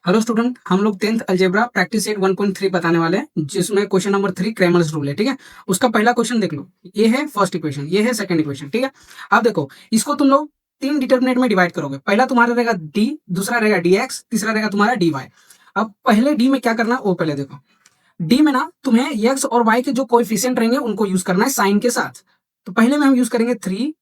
Hello student, हम लोग 10th algebra practice set 1.3 बताने वाले हैं, जिसमें क्वेश्चन नंबर 3 क्रैमर्स रूल है। ठीक है, उसका पहला क्वेश्चन देख लो। ये है फर्स्ट इक्वेशन, ये है सेकंड इक्वेशन। ठीक है, अब देखो, इसको तुम लोग तीन डिटर्मिनेंट में डिवाइड करोगे। पहला तुम्हारा रहेगा डी, दूसरा रहेगा डी एक्स, तीसरा रहेगा तुम्हारा डी वाई। अब पहले डी में क्या करना है वो पहले देखो। डी में ना तुम्हें एक्स और वाई के जो कोएफिशिएंट रहेंगे उनको यूज करना है साइन के साथ। तो पहले में हम यूज करेंगे 3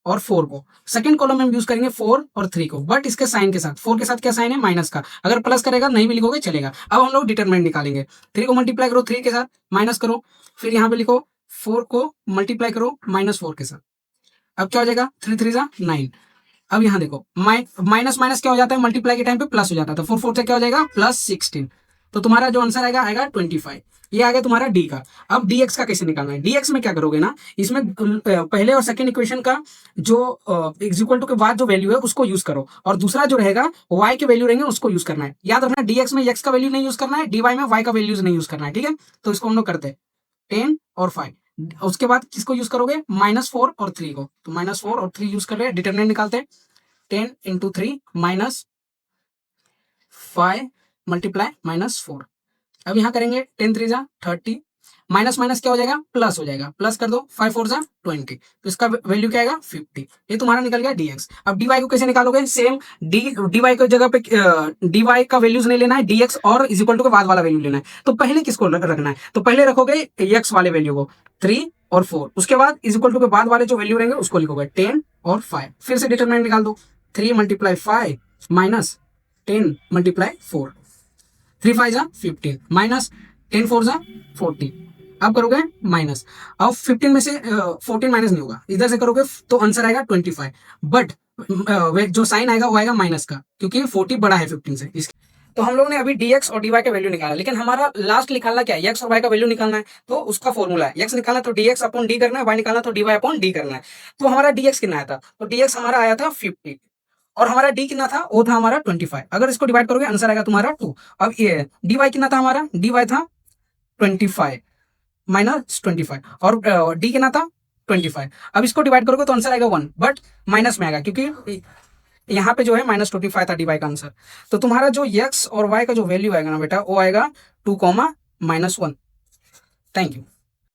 और 4 को, सेकंड कॉलम में हम यूज करेंगे 4 और 3 को, बट इसके साइन के साथ। 4 के साथ क्या साइन है? माइनस का। अगर प्लस करेगा नहीं भी लिखोगे चलेगा। अब हम लोग डिटरमिनेंट निकालेंगे। 3 को मल्टीप्लाई करो 3 के साथ, माइनस करो, फिर यहाँ पे लिखो 4 को मल्टीप्लाई करो -4 के साथ। अब क्या हो जाएगा? 3 3 जा 9। अब यहाँ देखो, माइनस माइनस क्या हो जाता है? मल्टीप्लाई के टाइम पे प्लस हो जाता है। तो 4 4 से क्या हो जाएगा? +16। तो तुम्हारा जो आंसर आएगा 25। ये आ गया तुम्हारा डी का। अब डी एक्स का कैसे निकालना है? डी एक्स में क्या करोगे ना, इसमें पहले और सेकंड इक्वेशन का जो इज इक्वल टू के बाद जो वैल्यू है उसको यूज करो, और दूसरा जो रहेगा वाई के वैल्यू रहेंगे उसको यूज करना है। याद रखना, डी एक्स में एक्स का वैल्यू नहीं यूज करना है, डी वाई में वाई का वैल्यूज नहीं यूज करना है। ठीक है, तो इसको हम लोग करते हैं 10 और 5। उसके बाद किसको यूज करोगे? -4 और 3 को। तो -4 और 3 यूज कर रहे हैं, डिटरमिनेंट निकालते हैं। 10 इंटू 3 -5 मल्टीप्लाई -4। अब यहाँ करेंगे 10 3 जा 30, माइनस माइनस क्या हो जाएगा? प्लस हो जाएगा। प्लस कर दो, 5 4 जा 20। तो इसका वैल्यू क्या आएगा? 50। ये तुम्हारा निकल गया dx। अब dy को कैसे निकालोगे? सेम dy की जगह पे dy का वैल्यूज नहीं लेना है, dx और इज इक्वल टू के बाद वाला वैल्यू लेना है। तो पहले किसको रखना है? तो पहले रखोगे x वाले वैल्यू को 3 और 4। उसके बाद इज इक्वल टू के बाद वाले जो वैल्यू रहेंगे उसको लिखोगे 10 और 5। फिर से डिटरमिनेंट निकाल दो। 3 मल्टीप्लाई 5 माइनस 10 मल्टीप्लाई 4। 3 5 जा 15 माइनस 10 4 जा 40। अब करोगे माइनस। अब 15 में से 14 माइनस नहीं होगा, इधर से करोगे तो आंसर आएगा 25। बट जो साइन आएगा वो आएगा माइनस का, क्योंकि 40 बड़ा है 15 से। तो हम लोग ने अभी dx और dy का वैल्यू निकाला, लेकिन हमारा लास्ट निकालना क्या है? x और y का वैल्यू निकालना है। तो उसका फॉर्मूला है, x निकालना तो dx अपॉन d करना है, y निकालना तो dy अपॉन d करना है। तो हमारा dx कितना आया था? तो dx हमारा आया था 50, और हमारा डी कितना था? वो था हमारा 25। अगर इसको डिवाइड करोगे आंसर आएगा तुम्हारा 2। अब ये डी वाई कितना था? हमारा डी वाई था 25 -25, और डी कितना था? 25। अब इसको डिवाइड करोगे तो आंसर आएगा 1, बट माइनस में आएगा क्योंकि यहाँ पे जो है -25 था डी वाई का आंसर। तो तुम्हारा जो एक्स और वाई का जो वैल्यू आएगा ना बेटा, वो आएगा 2, -1। Thank you.